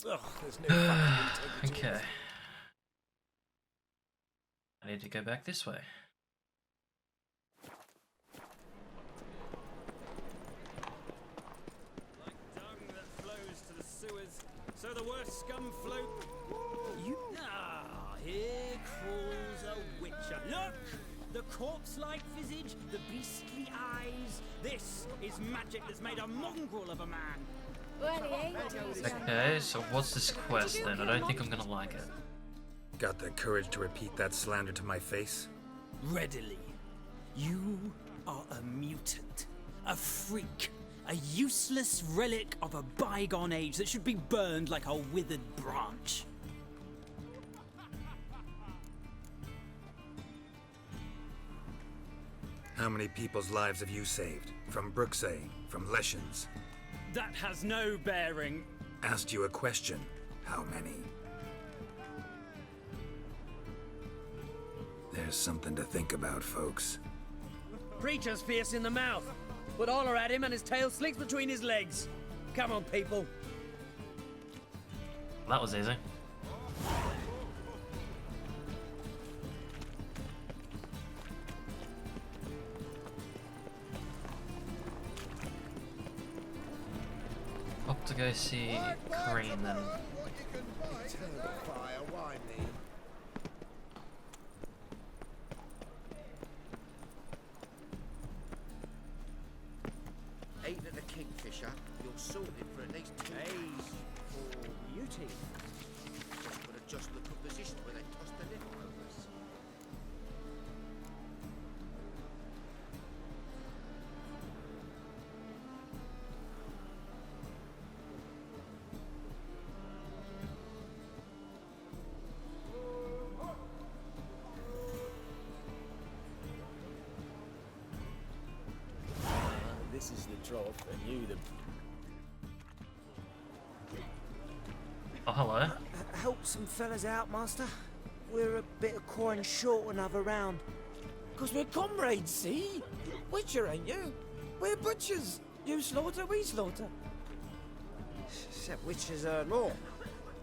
Ugh, there's no fucking integrity. Okay. I need to go back this way. Like dung that flows to the sewers, so the worst scum float. Here crawls a witcher. Look! The corpse-like visage, the beastly eyes. This is magic that's made a mongrel of a man. Okay, so what's this quest then? I don't think I'm gonna like it. Got the courage to repeat that slander to my face? Readily. You are a mutant, a freak, a useless relic of a bygone age that should be burned like a withered branch. How many people's lives have you saved? From Bruxay, from Leshens? That has no bearing. Asked you a question. How many? There's something to think about, folks. Preacher's fierce in the mouth, but holler at him and his tail slicks between his legs. Come on, people. That was easy. Up to go see Kareem then. Aidan at the Kingfisher, you're sorted for at least 2 days. For beauty. Just got to adjust the composition where they toss the liver over us. This is the trough, and you the... Oh, hello. Help some fellas out, master. We're a bit of coin short another round. 'Cause we're comrades, see? Witcher, ain't you? We're butchers. You slaughter, we slaughter. Except witchers earn more.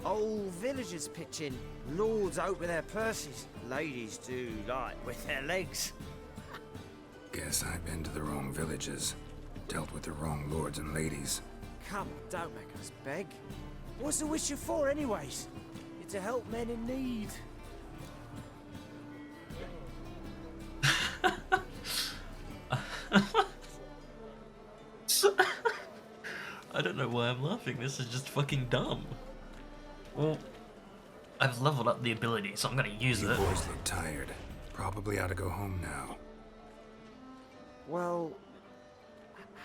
Old villagers pitch in. Lords open their purses. Ladies do like with their legs. Guess I've been to the wrong villages. Dealt with the wrong lords and ladies. Come on, don't make us beg. What's a witcher for, anyways? It's to help men in need. I don't know why I'm laughing. This is just fucking dumb. Well, I've leveled up the ability, so I'm gonna use You it. boys look tired. Probably ought to go home now. Well,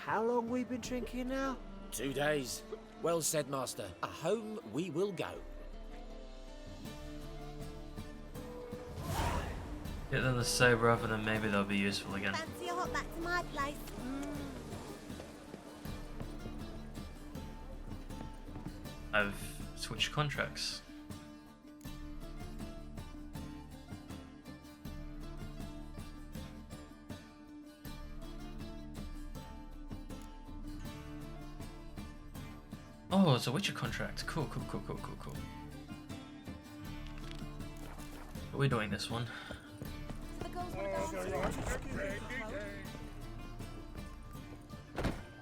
how long we been drinking now? 2 days. Well said, master. Home we will go. Get them to sober up and then maybe they'll be useful again. Fancy a hop back to my place? I've switched contracts. Oh, it's a Witcher contract. Cool, cool, cool, cool, cool, cool. We're doing this one. The girls want to go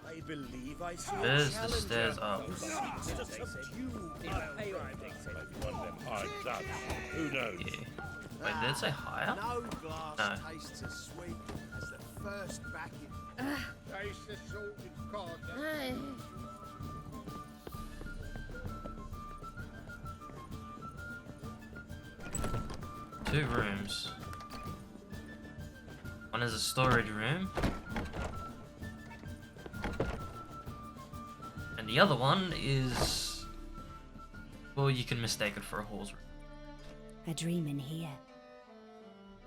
I believe I see There's the stairs up. Who knows? Yeah. Wait, did it say higher? No glass No. tastes as sweet as the first backing. Taste the salted cod. 2 rooms. One is a storage room. And the other one is... well, you can mistake it for a hall's room. A dream in here.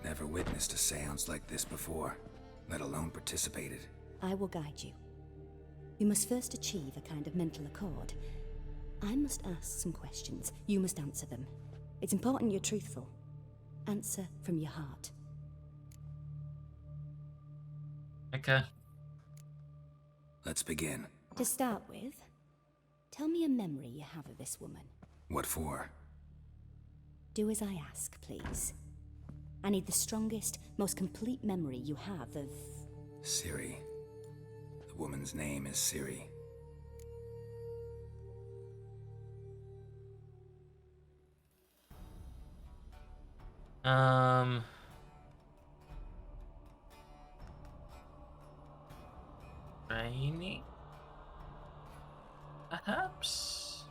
Never witnessed a seance like this before, let alone participated. I will guide you. You must first achieve a kind of mental accord. I must ask some questions. You must answer them. It's important you're truthful. Answer from your heart. Okay. Let's begin. To start with, Tell me a memory you have of this woman. What for? Do as I ask, please. I need the strongest, most complete memory you have of... Ciri. The woman's name is Ciri. Training? Perhaps?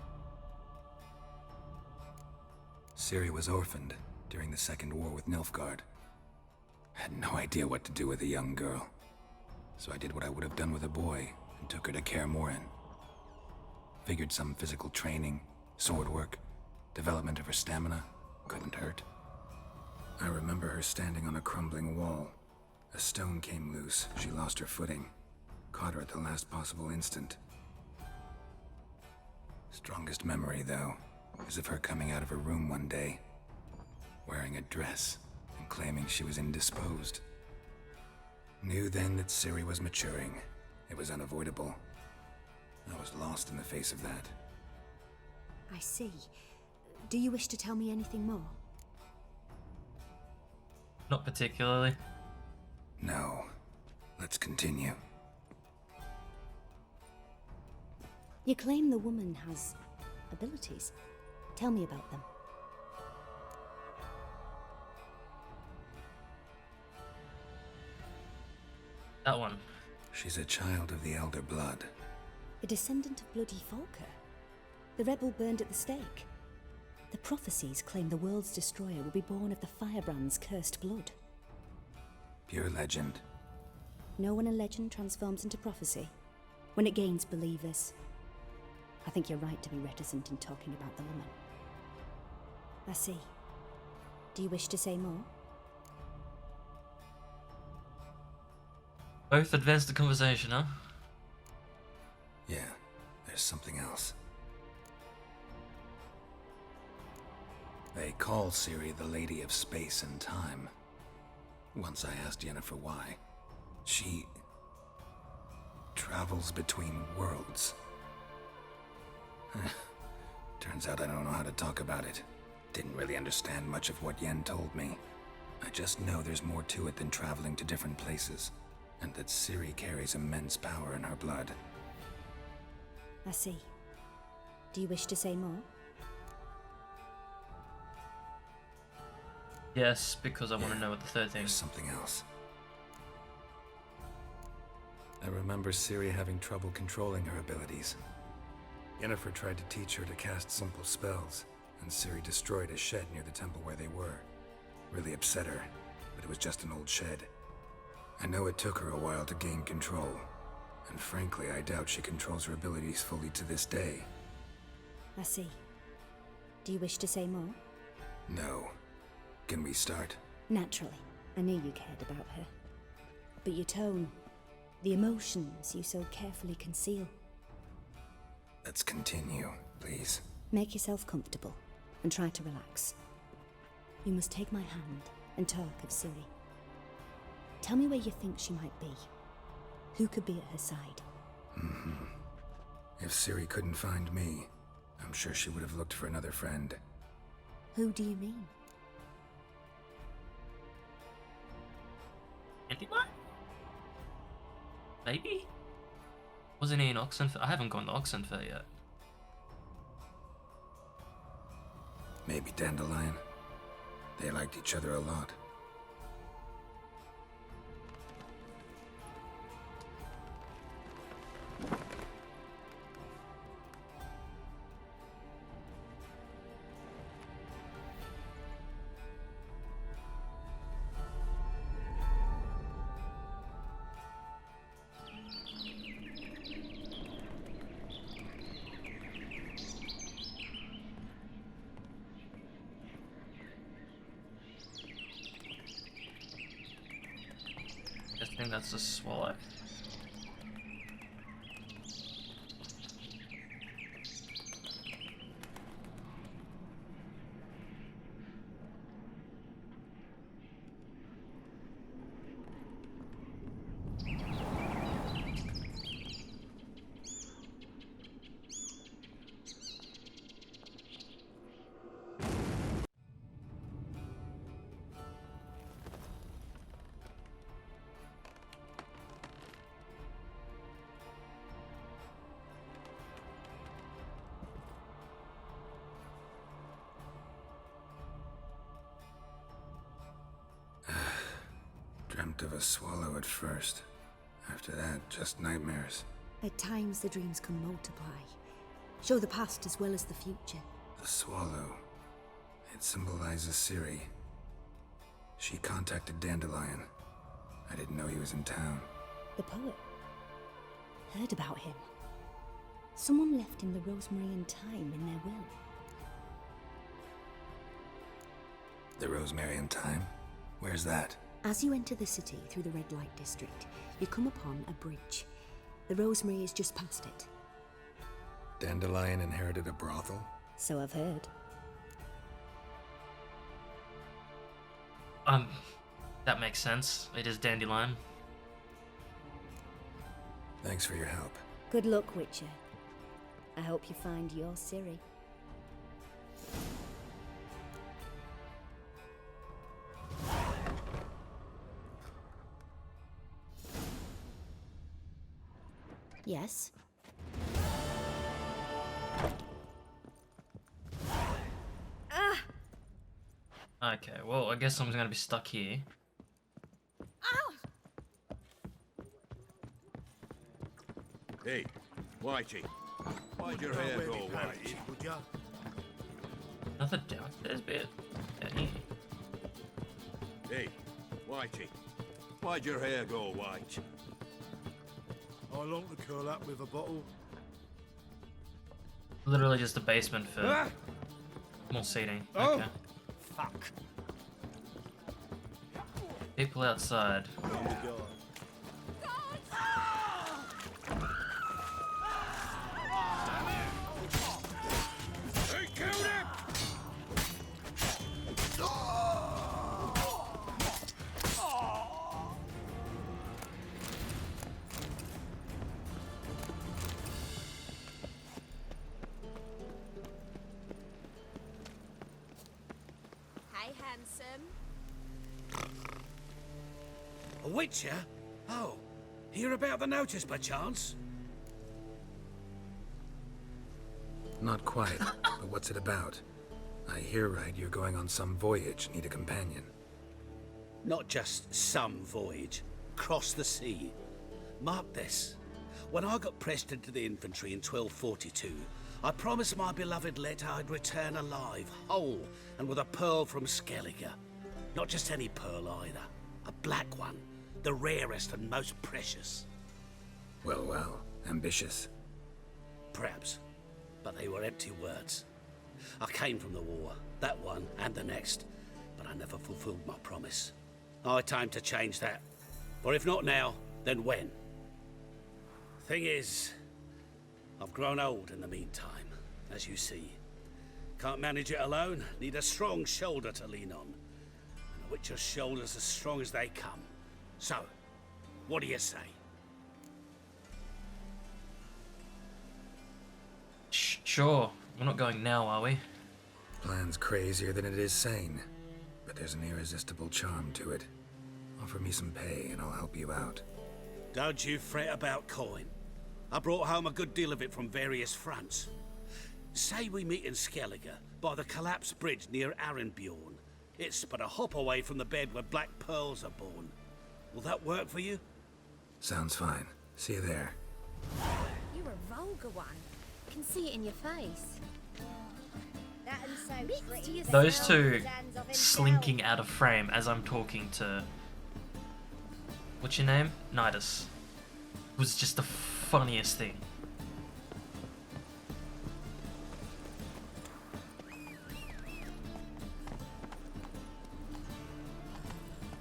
Ciri was orphaned during the Second War with Nilfgaard. Had no idea what to do with a young girl. So I did what I would have done with a boy and took her to Kaer Morhen. Figured some physical training, sword work, development of her stamina couldn't hurt. I remember her standing on a crumbling wall. A stone came loose, she lost her footing. Caught her at the last possible instant. Strongest memory, though, is of her coming out of her room one day, wearing a dress and claiming she was indisposed. Knew then that Ciri was maturing. It was unavoidable. I was lost in the face of that. I see. Do you wish to tell me anything more? Not particularly. No. Let's continue. You claim the woman has abilities. Tell me about them. That one. She's a child of the Elder Blood. A descendant of bloody Falker. The rebel burned at the stake. The prophecies claim the world's destroyer will be born of the firebrand's cursed blood. Pure legend. Know when a legend transforms into prophecy? When it gains believers. I think you're right to be reticent in talking about the woman. I see. Do you wish to say more? Both advance the conversation, huh? Yeah, there's something else. They call Ciri the Lady of Space and Time. Once I asked Yennefer why. She... travels between worlds. Turns out I don't know how to talk about it. Didn't really understand much of what Yen told me. I just know there's more to it than traveling to different places, and that Ciri carries immense power in her blood. I see. Do you wish to say more? Yes, because I want to know what the third thing There's is. something else. I remember Ciri having trouble controlling her abilities. Yennefer tried to teach her to cast simple spells, and Ciri destroyed a shed near the temple where they were. Really upset her, but it was just an old shed. I know it took her a while to gain control, and frankly, I doubt she controls her abilities fully to this day. I see. Do you wish to say more? No. Can we start? Naturally. I knew you cared about her. But your tone, the emotions you so carefully conceal. Let's continue, please. Make yourself comfortable and try to relax. You must take my hand and talk of Ciri. Tell me where you think she might be. Who could be at her side? If Ciri couldn't find me, I'm sure she would have looked for another friend. Who do you mean? Anyone? Maybe? Wasn't he in Oxenfurt? I haven't gone to Oxenfurt yet. Maybe Dandelion. They liked each other a lot. I think that's a swallow. a swallow at first. After that, just nightmares. At times, the dreams can multiply, show the past as well as the future. The swallow. It symbolizes Ciri. She contacted Dandelion. I didn't know he was in town. The poet. Heard about him. Someone left him the rosemary and thyme in their will. The rosemary and thyme? Where's that? As you enter the city through the red light district, you come upon a bridge. The rosemary is just past it. Dandelion inherited a brothel? So I've heard. That makes sense. It is Dandelion. Thanks for your help. Good luck, Witcher. I hope you find your Ciri. Yes? Okay, well, I guess I'm gonna be stuck here. Hey, Whitey. Why'd your hair go white? Would ya? Nothing downstairs, bit. Down here. Hey, Whitey. Why'd your hair go white? I long to curl up with a bottle. Literally just a basement for more seating. Okay. Fuck. People outside. On the guard. They killed him! Hey, handsome. A Witcher? Oh, hear about the notice by chance? Not quite, but what's it about? I hear right you're going on some voyage, need a companion. Not just some voyage. Cross the sea. Mark this. When I got pressed into the infantry in 1242, I promised my beloved Let I'd return alive, whole, and with a pearl from Skellige. Not just any pearl either. A black one. The rarest and most precious. Well, well, ambitious. Perhaps. But they were empty words. I came from the war, that one and the next, but I never fulfilled my promise. High time to change that. For if not now, then when? Thing is, I've grown old in the meantime, as you see. Can't manage it alone, need a strong shoulder to lean on. And a Witcher's shoulders as strong as they come. So, what do you say? Sure. We're not going now, are we? Plan's crazier than it is sane, but there's an irresistible charm to it. Offer me some pay and I'll help you out. Don't you fret about coin. I brought home a good deal of it from various fronts. Say we meet in Skellige, by the collapsed bridge near Arenbjorn. It's but a hop away from the bed where black pearls are born. Will that work for you? Sounds fine. See you there. You're a vulgar one. Can see it in your face. That and so pretty. Those two slinking out of frame as I'm talking to... What's your name? Nidus. Was just the funniest thing.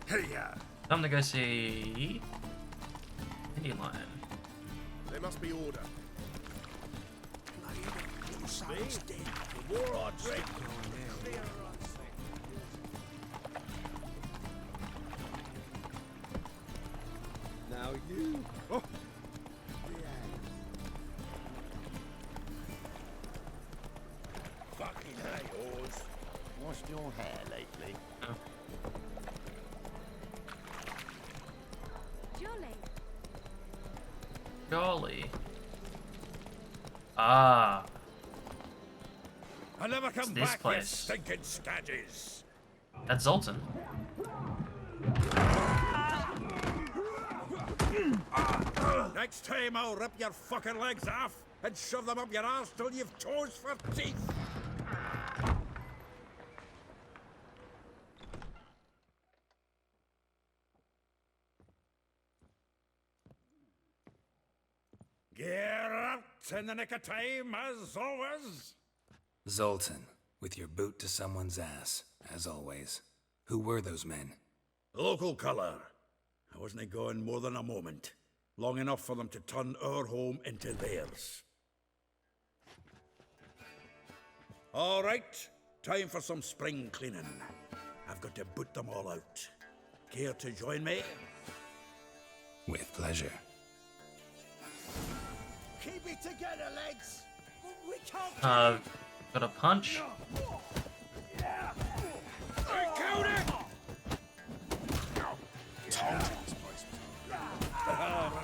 Hey, ya! Time to go see... Dandelion. There must be order. The war I dread. Now you. Oh. Fucking hey, Oars. Washed your hair lately? Jolly. Golly. Ah. I never come this back, place? you stinking scadges. That's Zoltan. Next time I'll rip your fucking legs off and shove them up your arse till you've toes for teeth. Geralt in the nick of time, as always. Zoltan, with your boot to someone's ass, as always. Who were those men? Local colour. I wasn't gone more than a moment. Long enough for them to turn our home into theirs. All right, time for some spring cleaning. I've got to boot them all out. Care to join me? With pleasure. Keep it together, lads. We can't. Got a punch.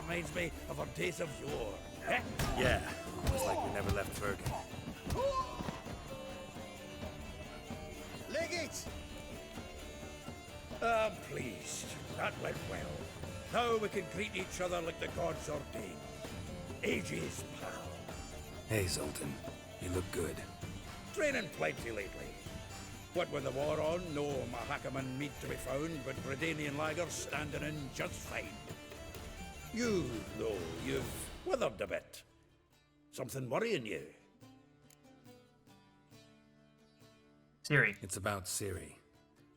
Reminds me of our days of yore. Eh? Yeah, almost like we never left Fergie. Leg it. I'm pleased. That went well. Now we can greet each other like the gods ordained. Ages, pal. Hey, Zoltan. You look good. Training plenty lately. What with the war on, no Mahakaman meat to be found, but Redanian lagers standing in just fine. You, though, you've withered a bit. Something worrying you? Ciri. It's about Ciri.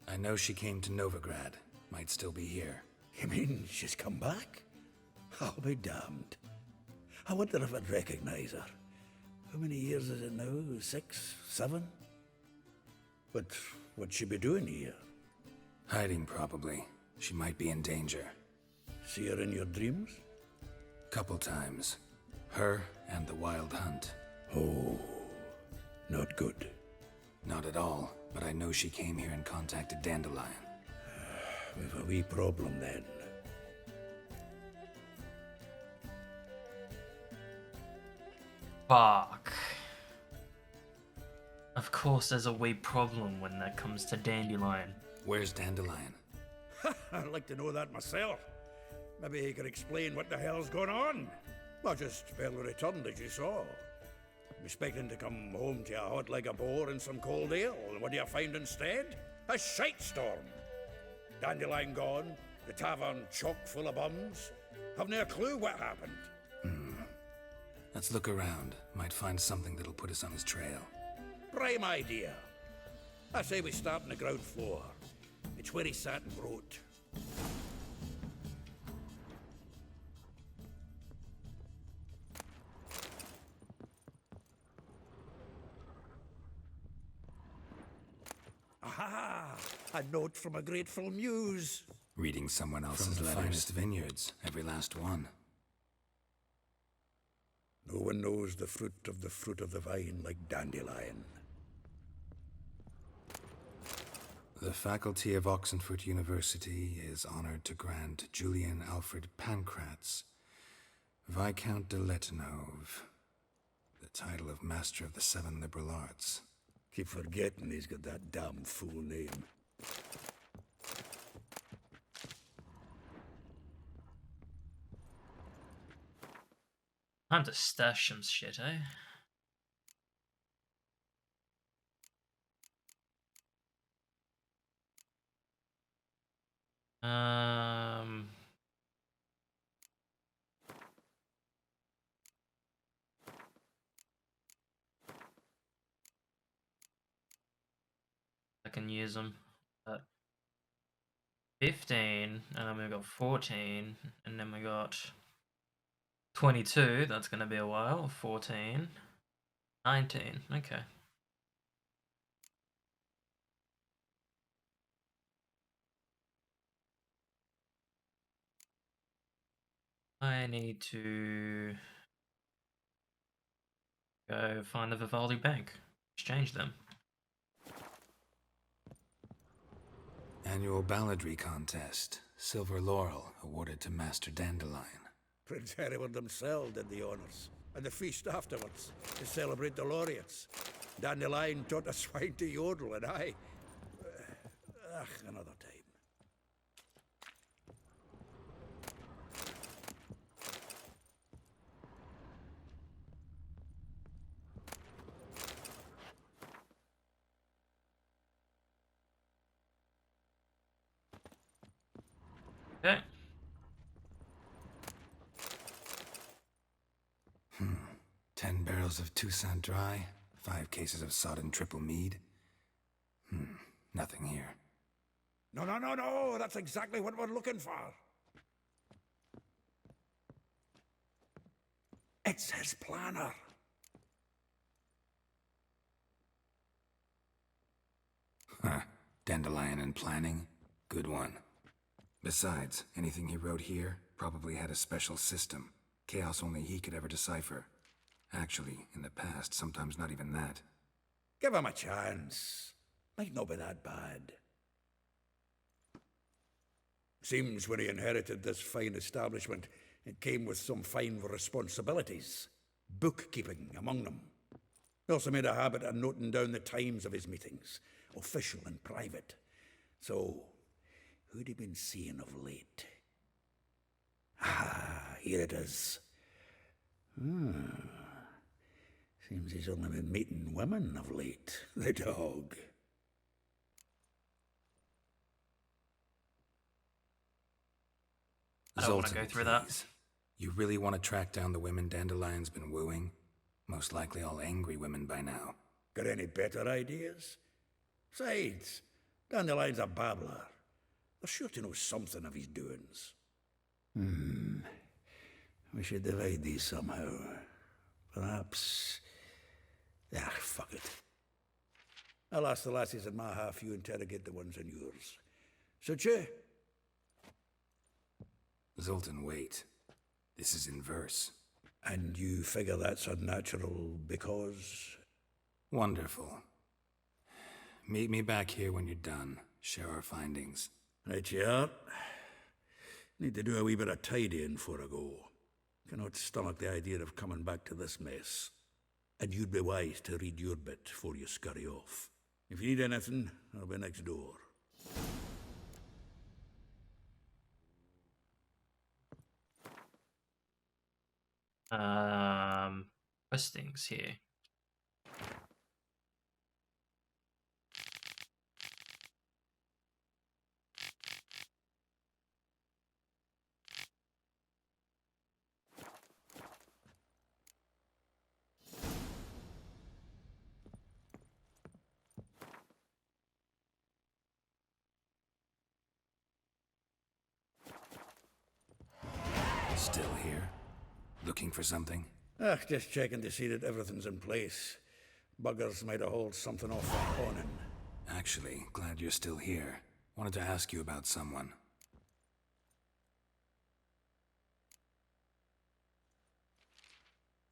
I know she came to Novigrad. Might still be here. You mean she's come back? I'll be damned. I wonder if I'd recognize her. How many years is it now? 6, 7? But what'd she be doing here? Hiding, probably. She might be in danger. See her in your dreams? Couple times. Her and the Wild Hunt. Oh, not good. Not at all, but I know she came here and contacted Dandelion. We've a wee problem then. Fuck. Of course there's a wee problem when that comes to Dandelion. Where's Dandelion? I'd like to know that myself. Maybe he could explain what the hell's going on. Well, just barely returned, as you saw. I'm expecting to come home to a hot leg of boar and some cold ale. What do you find instead? A shite storm. Dandelion gone, the tavern chock full of bums. Haven't a clue what happened. Let's look around. Might find something that'll put us on his trail. Prime idea. I say we start on the ground floor. It's where he sat and wrote. Aha! A note from a grateful muse. Reading someone else's letters. From the finest vineyards, every last one. No one knows the fruit of the vine like Dandelion. The faculty of Oxenfurt University is honored to grant Julian Alfred Pancratz, Viscount de Letenove, the title of Master of the Seven Liberal Arts. Keep forgetting he's got that damn fool name. Time to stash some shit, eh? I can use them. 15, and then we got 14, and then we got 22, that's gonna be a while. 14, 19, okay. I need to go find the Vivaldi Bank, exchange them. Annual balladry contest. Silver laurel awarded to Master Dandelion. Prince Hereward himself did the honours, and the feast afterwards, to celebrate the laureates. Dandelion taught a swine to yodel, and I... another time. Okay. 10 barrels of Toussaint Dry, 5 cases of sodden triple mead. Nothing here. No, that's exactly what we're looking for. It's his planner. Huh. Dandelion and planning? Good one. Besides, anything he wrote here probably had a special system. Chaos only he could ever decipher. Actually, in the past, sometimes not even that. Give him a chance. Might not be that bad. Seems when he inherited this fine establishment, it came with some fine responsibilities. Bookkeeping among them. He also made a habit of noting down the times of his meetings, official and private. So, who'd he been seeing of late? Ah, here it is. Seems he's only been meeting women of late, the dog. I don't want to Zoltan, go through that. please. You really want to track down the women Dandelion's been wooing? Most likely all angry women by now. Got any better ideas? Besides, Dandelion's a babbler. They're sure to know something of his doings. We should divide these somehow. Perhaps... fuck it. I'll ask the lassies in my half, you interrogate the ones in yours. Suit you? Zoltan, wait. This is in verse. And you figure that's unnatural because... Wonderful. Meet me back here when you're done. Share our findings. Right you are. Need to do a wee bit of tidying before I go. Cannot stomach the idea of coming back to this mess. And you'd be wise to read your bit before you scurry off. If you need anything, I'll be next door. Postings here. Still here? Looking for something? Just checking to see that everything's in place. Buggers might have hauled something off the awning. Actually, glad you're still here. Wanted to ask you about someone.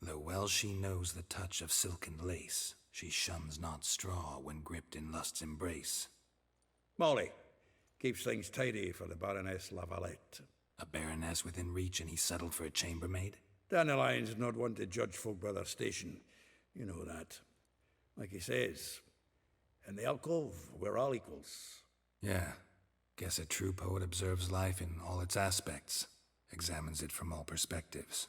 Though well she knows the touch of silken lace, she shuns not straw when gripped in lust's embrace. Molly. Keeps things tidy for the Baroness Lavalette. A baroness within reach and he settled for a chambermaid? Dandelion's not one to judge folk by their station. You know that. Like he says, in the alcove, we're all equals. Yeah. Guess a true poet observes life in all its aspects, examines it from all perspectives.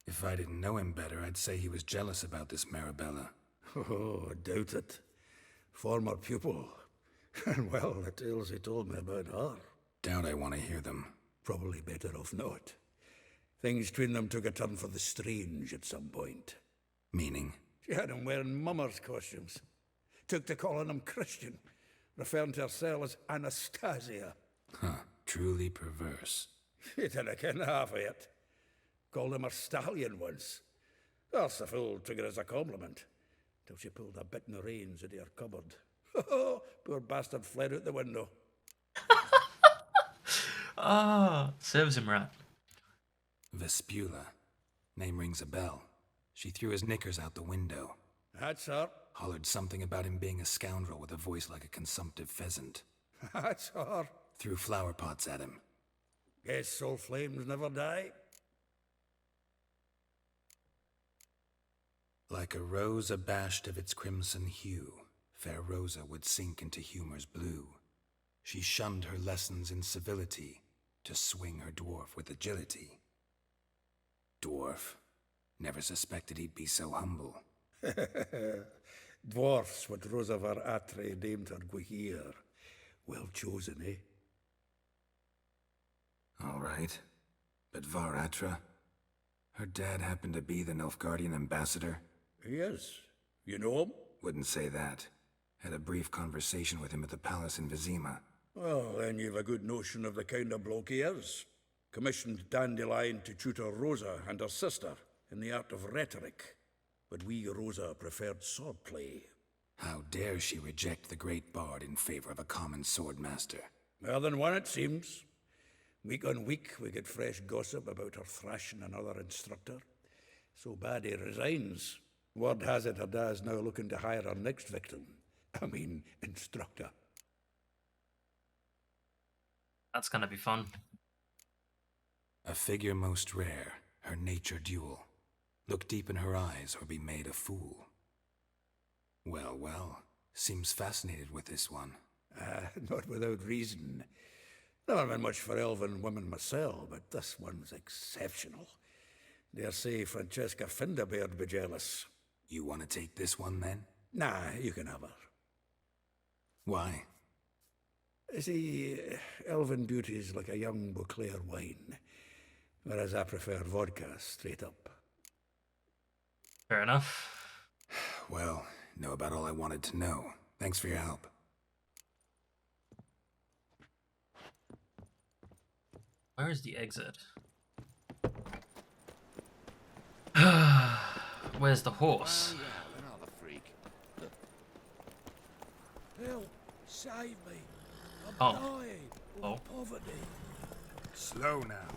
If I didn't know him better, I'd say he was jealous about this Marabella. Oh, I doubt it. Former pupil. And well, the tales he told me about her. Doubt I want to hear them. Probably better off not. Things between them took a turn for the strange at some point. Meaning? She had him wearing mummers' costumes. Took to calling him Christian, referring to herself as Anastasia. Huh, truly perverse. He didn't ken half of it. Called him her stallion once. That's the fool took it as a compliment, till she pulled a bit in the reins into her cupboard. Poor bastard fled out the window. Serves him right. Vespula. Name rings a bell. She threw his knickers out the window. That's her. Hollered something about him being a scoundrel with a voice like a consumptive pheasant. That's her. Threw flower pots at him. Guess soul flames never die. Like a rose abashed of its crimson hue, fair Rosa would sink into humor's blue. She shunned her lessons in civility, to swing her dwarf with agility. Dwarf. Never suspected he'd be so humble. Dwarfs what Rosa var Atre named her Guihir. Well chosen, eh? All right. But Varatra? Her dad happened to be the Nilfgaardian ambassador? Yes. You know him? Wouldn't say that. Had a brief conversation with him at the palace in Vizima. Well, then you've a good notion of the kind of bloke he is. Commissioned Dandelion to tutor Rosa and her sister in the art of rhetoric. But we, Rosa, preferred swordplay. How dare she reject the great bard in favor of a common swordmaster? More than one, it seems. Week on week, we get fresh gossip about her thrashing another instructor. So bad he resigns. Word has it her dad's now looking to hire her next victim. I mean, instructor. That's gonna be fun. A figure most rare, her nature dual. Look deep in her eyes or be made a fool. Well, well, seems fascinated with this one. Not without reason. Never been much for elven women myself, but this one's exceptional. Dare say Francesca Finderbeard be jealous. You want to take this one, then? Nah, you can have her. Why? See, elven beauty's like a young Beauclair wine, whereas I prefer vodka straight up. Fair enough. Well, know about all I wanted to know. Thanks for your help. Where is the exit? Where's the horse? Another freak. Help! Save me! I'm Oh. dying Oh. of poverty. Slow now.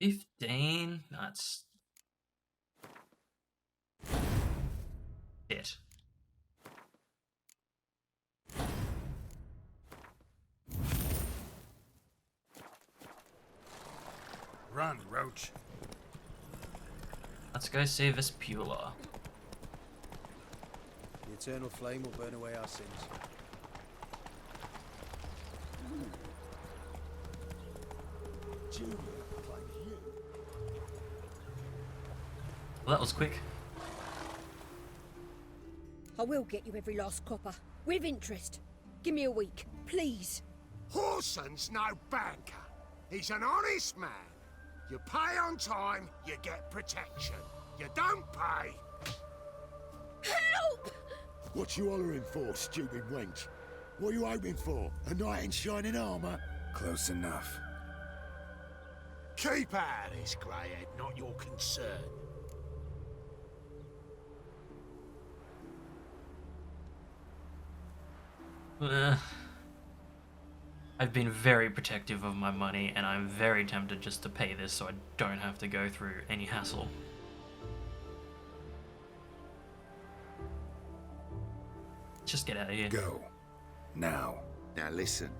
15? That's... it. Run, Roach. Let's go see Vespula. The eternal flame will burn away our sins. Well, that was quick. I will get you every last copper. With interest. Give me a week, please. Horson's no banker. He's an honest man. You pay on time, you get protection. You don't pay. Help! What you hollering for, stupid wench? What you hoping for? A knight in shining armour? Close enough. Keep out of this, greyhead, not your concern. I've been very protective of my money, and I'm very tempted just to pay this so I don't have to go through any hassle. Let's just get out of here. Go. Now. Now listen.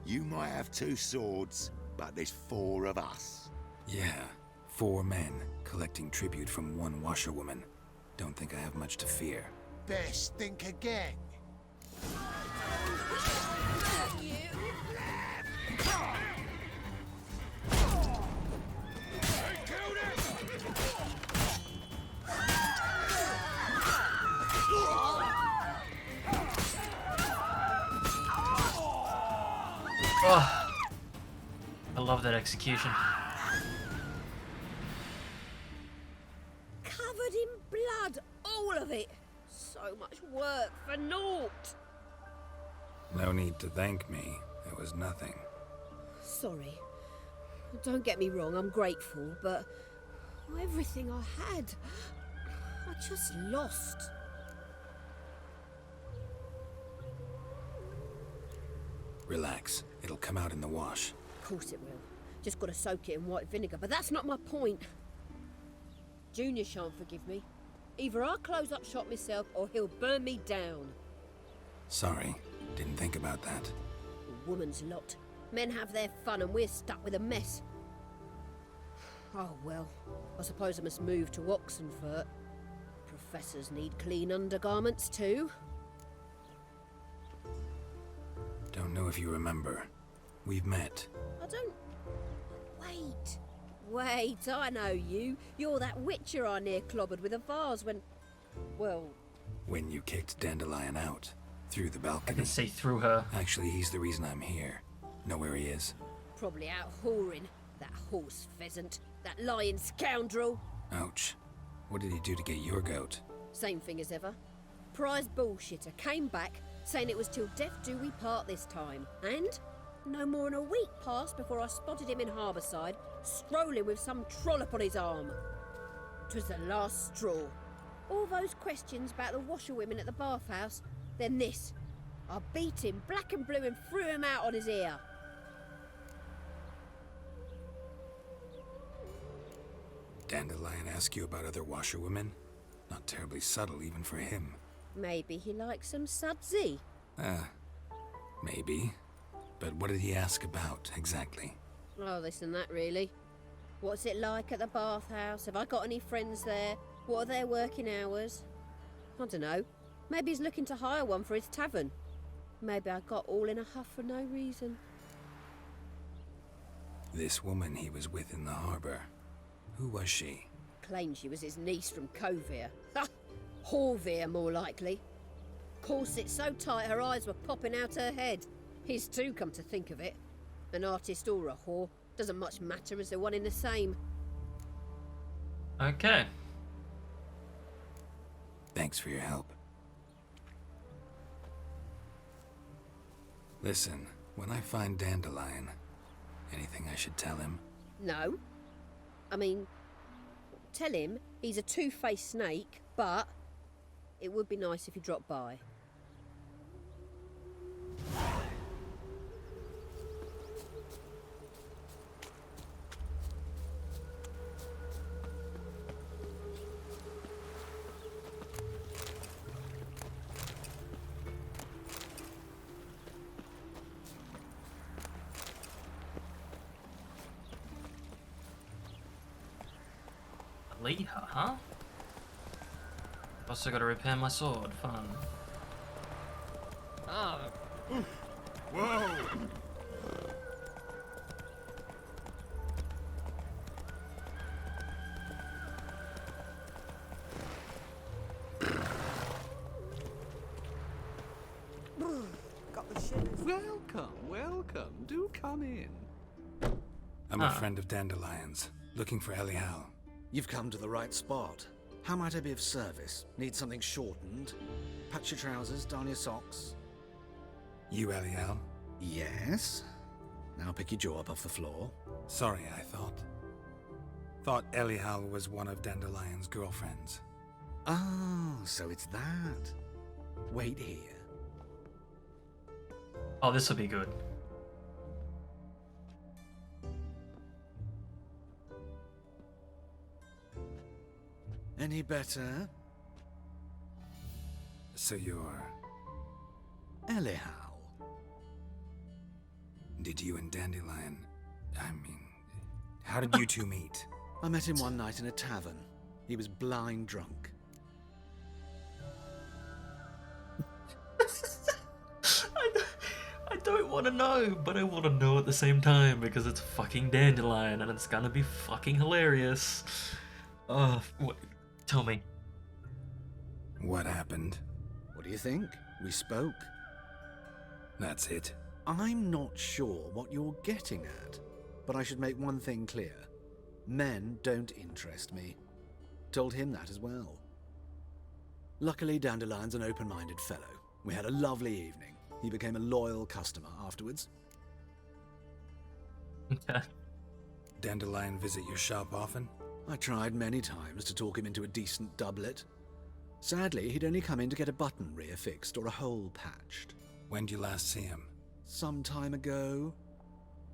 You might have 2 swords, but there's 4 of us. Yeah. 4 men collecting tribute from 1 washerwoman. Don't think I have much to fear. Best think again. Oh, I love that execution. Covered in blood, all of it. So much work for naught. No need to thank me. It was nothing. Sorry. Don't get me wrong, I'm grateful, but everything I had, I just lost. Relax. It'll come out in the wash. Of course it will. Just gotta soak it in white vinegar, but that's not my point. Junior shan't forgive me. Either I'll close up shop myself or he'll burn me down. Sorry. Didn't think about that. A woman's lot. Men have their fun and we're stuck with a mess. Oh well, I suppose I must move to Oxenfurt. Professors need clean undergarments too. Don't know if you remember. We've met. I don't... Wait, I know you. You're that witcher I near clobbered with a vase when... Well... When you kicked Dandelion out. Through the I balcony. can see through her. Actually, he's the reason I'm here. Know where he is? Probably out whoring. That horse pheasant. That lying scoundrel. Ouch. What did he do to get your goat? Same thing as ever. Prize bullshitter came back saying it was till death do we part this time. And no more than a week passed before I spotted him in Harbourside, strolling with some trollop on his arm. 'Twas the last straw. All those questions about the washerwomen at the bathhouse, then this. I beat him black and blue and threw him out on his ear. Dandelion ask you about other washerwomen? Not terribly subtle even for him. Maybe he likes some sudsy. Maybe. But what did he ask about, exactly? Oh, this and that, really. What's it like at the bathhouse? Have I got any friends there? What are their working hours? I don't know. Maybe he's looking to hire one for his tavern. Maybe I got all in a huff for no reason. This woman he was with in the harbour. Who was she? Claimed she was his niece from Kovir. Ha! Horvir, more likely. Corset so tight her eyes were popping out her head. His too, come to think of it. An artist or a whore. Doesn't much matter as they're one in the same. Okay. Thanks for your help. Listen, when I find Dandelion, anything I should tell him? No. I mean, tell him he's a two-faced snake, but it would be nice if he dropped by. Lead her, huh? Also gotta repair my sword. Fun. Ah, Whoa! Got the shivers. Welcome, welcome. Do come in. I'm a friend of Dandelion's, looking for Elial. You've come to the right spot. How might I be of service? Need something shortened? Patch your trousers, darn your socks. You Elial? Yes. Now pick your jaw up off the floor. Sorry, I thought Elial was one of Dandelion's girlfriends. Oh, so it's that. Wait here. Oh, this will be good. Any better? So you're... Elial. Did you and Dandelion... I mean... How did you two meet? I met him one night in a tavern. He was blind drunk. I don't want to know, but I want to know at the same time because it's fucking Dandelion and it's gonna be fucking hilarious. Tell me. What happened? What do you think? We spoke. That's it. I'm not sure what you're getting at, but I should make one thing clear. Men don't interest me. Told him that as well. Luckily, Dandelion's an open-minded fellow. We had a lovely evening. He became a loyal customer afterwards. Okay. Dandelion visit your shop often? I tried many times to talk him into a decent doublet. Sadly, he'd only come in to get a button reaffixed or a hole patched. When did you last see him? Some time ago.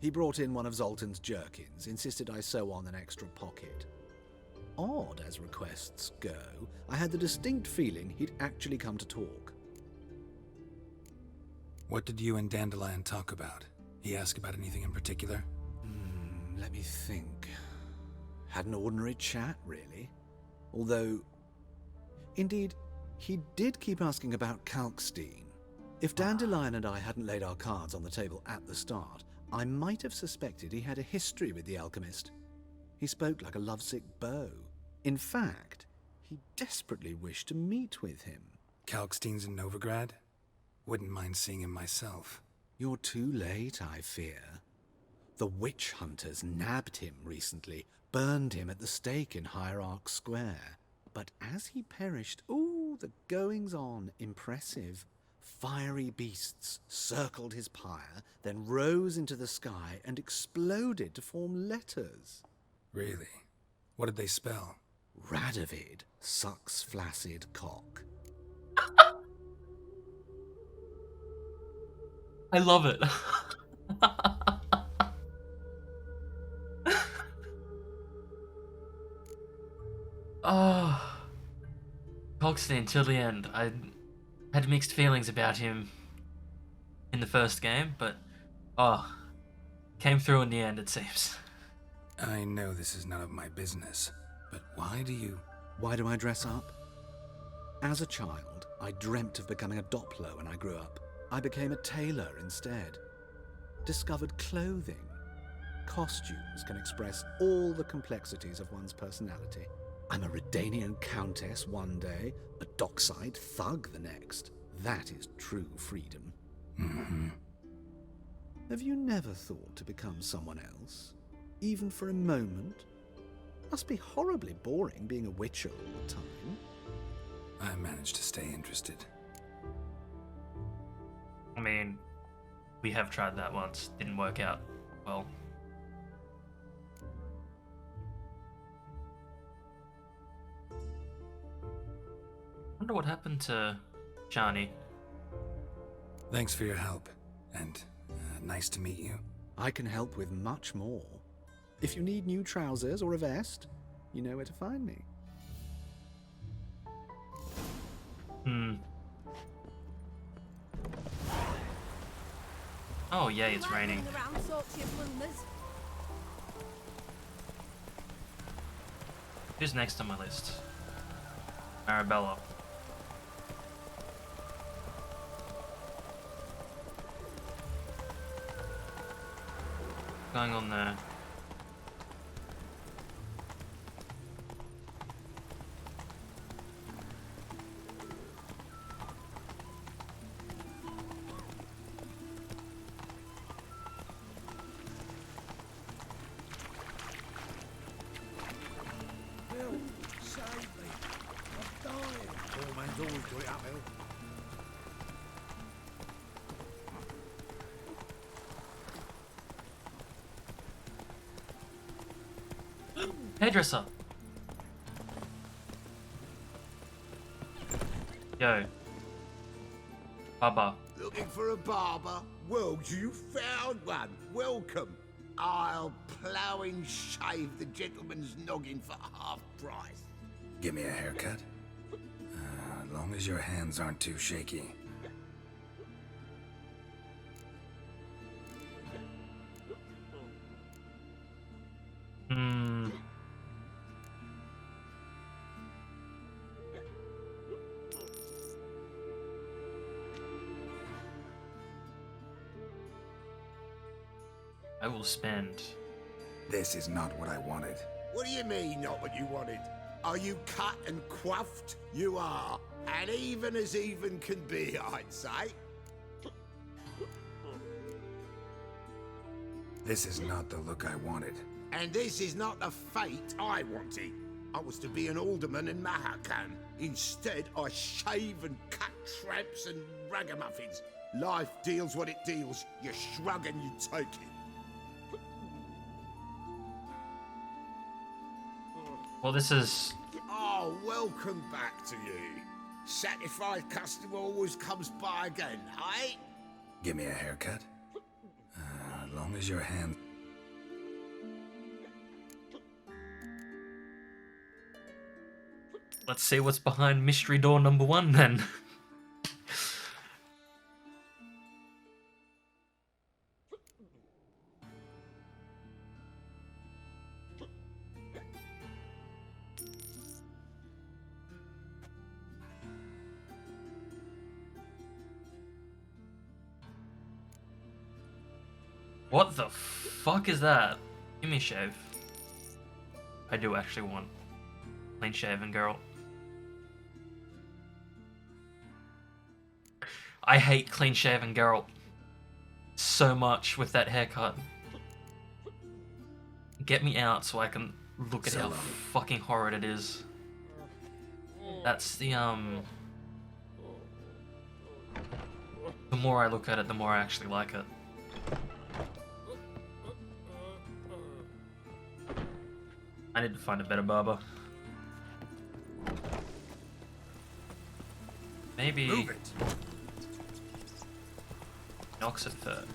He brought in one of Zoltan's jerkins, insisted I sew on an extra pocket. Odd as requests go, I had the distinct feeling he'd actually come to talk. What did you and Dandelion talk about? He asked about anything in particular? Let me think. Had an ordinary chat, really. Although, indeed, he did keep asking about Kalkstein. If Dandelion and I hadn't laid our cards on the table at the start, I might have suspected he had a history with the alchemist. He spoke like a lovesick beau. In fact, he desperately wished to meet with him. Kalkstein's in Novigrad? Wouldn't mind seeing him myself. You're too late, I fear. The witch hunters nabbed him recently, burned him at the stake in Hierarch Square. But as he perished, ooh, the goings-on, impressive. Fiery beasts circled his pyre, then rose into the sky and exploded to form letters. Really? What did they spell? Radovid sucks flaccid cock. I love it. Oh, Coxton until the end. I had mixed feelings about him in the first game, but came through in the end, it seems. I know this is none of my business, but why do I dress up? As a child, I dreamt of becoming a Doppler when I grew up. I became a tailor instead. Discovered clothing. Costumes can express all the complexities of one's personality. I'm a Redanian countess one day, a dockside thug the next. That is true freedom. Mm-hmm. Have you never thought to become someone else? Even for a moment? Must be horribly boring being a witcher all the time. I managed to stay interested. I mean, we have tried that once. Didn't work out well. Wonder what happened to Johnny. Thanks for your help, and nice to meet you. I can help with much more. If you need new trousers or a vest, you know where to find me. Oh yeah, it's raining. Who's next on my list? Arabella. Going on there. Bill, save me. I'm dying. Poor man's always got it uphill. Hairdresser. Yo. Baba. Looking for a barber? Well, you found one. Welcome. I'll plough and shave the gentleman's noggin for half price. Give me a haircut? As long as your hands aren't too shaky. I will spend. This is not what I wanted. What do you mean, not what you wanted? Are you cut and coiffed? You are. And even as even can be, I'd say. This is not the look I wanted. And this is not the fate I wanted. I was to be an alderman in Mahakan. Instead, I shave and cut tramps and ragamuffins. Life deals what it deals. You shrug and you take it. Well, this is... Oh, welcome back to you. Satisfied customer always comes by again, eh? Give me a haircut? As long as your hand... Let's see what's behind mystery door number 1 then. What the fuck is that? Give me a shave. I do actually want clean shaven girl. I hate clean-shaven Geralt so much with that haircut. Get me out so I can look at how fucking horrid it is. That's the more I look at it, the more I actually like it. I need to find a better barber. Maybe Move it. knocks it first.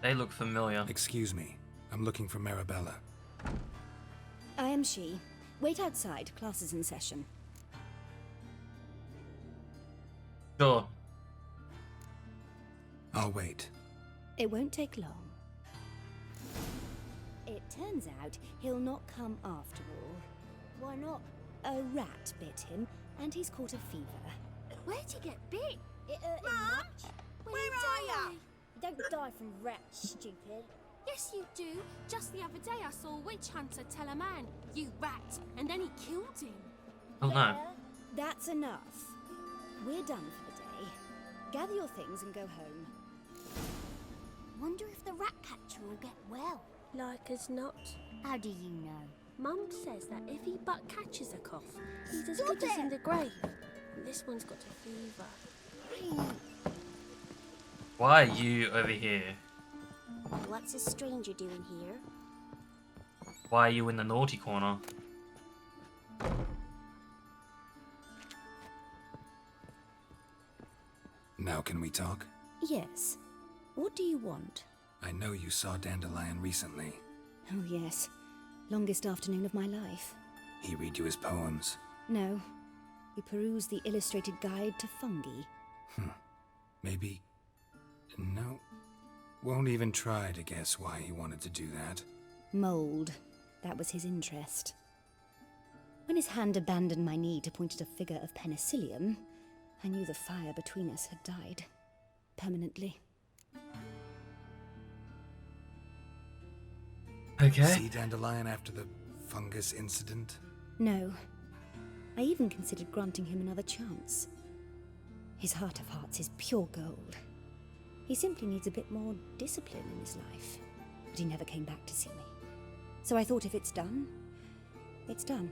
They look familiar. Excuse me. I'm looking for Marabella. I am she. Wait outside. Class is in session. Sure. I'll wait. It won't take long. It turns out he'll not come after all. Why not? A rat bit him, and he's caught a fever. Where'd you get bit? It hurt him much. Where are you? You don't die from rats, stupid. Yes, you do. Just the other day I saw a witch hunter tell a man, "You rat," and then he killed him. Oh no. Well, that's enough. We're done for the day. Gather your things and go home. Wonder if the rat catcher will get well. Like as not. How do you know? Mum says that if he but catches a cough, he's as good as in the grave. And this one's got a fever. Why are you over here? What's a stranger doing here? Why are you in the naughty corner? Now can we talk? Yes. What do you want? I know you saw Dandelion recently. Oh, yes. Longest afternoon of my life. He read you his poems. No. We perused the illustrated guide to fungi. Maybe... No. Won't even try to guess why he wanted to do that. Mold. That was his interest. When his hand abandoned my knee to point at a figure of penicillium, I knew the fire between us had died. Permanently. Okay. See Dandelion after the fungus incident? No. I even considered granting him another chance. His heart of hearts is pure gold. He simply needs a bit more discipline in his life. But he never came back to see me. So I thought if it's done, it's done.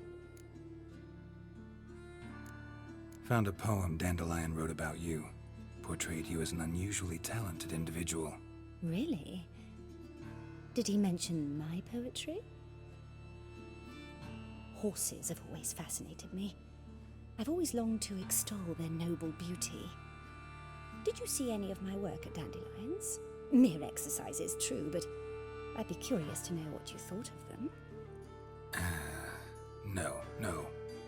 Found a poem Dandelion wrote about you. Portrayed you as an unusually talented individual. Really? Did he mention my poetry? Horses have always fascinated me. I've always longed to extol their noble beauty. Did you see any of my work at Dandelion's? Mere exercises, true, but I'd be curious to know what you thought of them. No.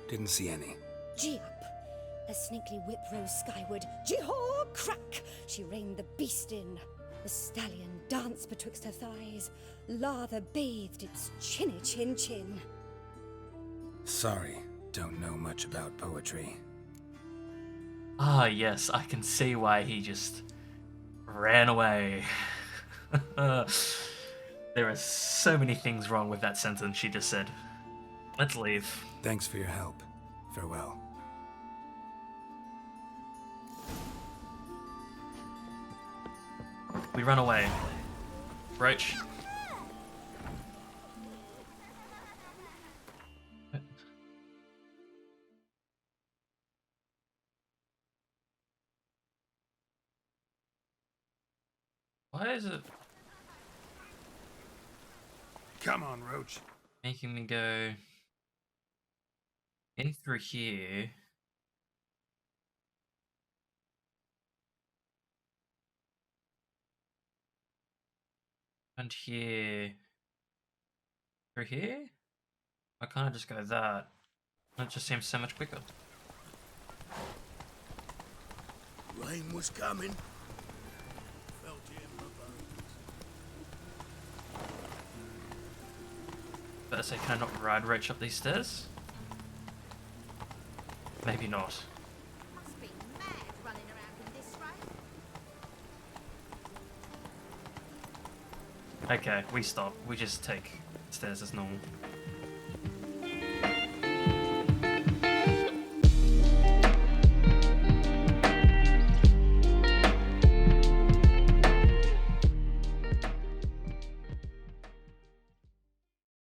Didn't see any. Gee up! A snaky whip rose skyward. Jee-haw! Crack! She reined the beast in. The stallion danced betwixt her thighs. Lather bathed its chinny chin. Sorry, don't know much about poetry. Ah, yes, I can see why he just ran away. There are so many things wrong with that sentence she just said. Let's leave. Thanks for your help. Farewell. We run away. Roach. Why is it Come on, Roach. making me go in through here? And here. Through here? I can't just go that. That just seems so much quicker. Rain was coming. Felt it in my bones. Better say, can I not ride Roach up these stairs? Maybe not. Must be mad running around in this rain. Okay, we stop. We just take stairs as normal.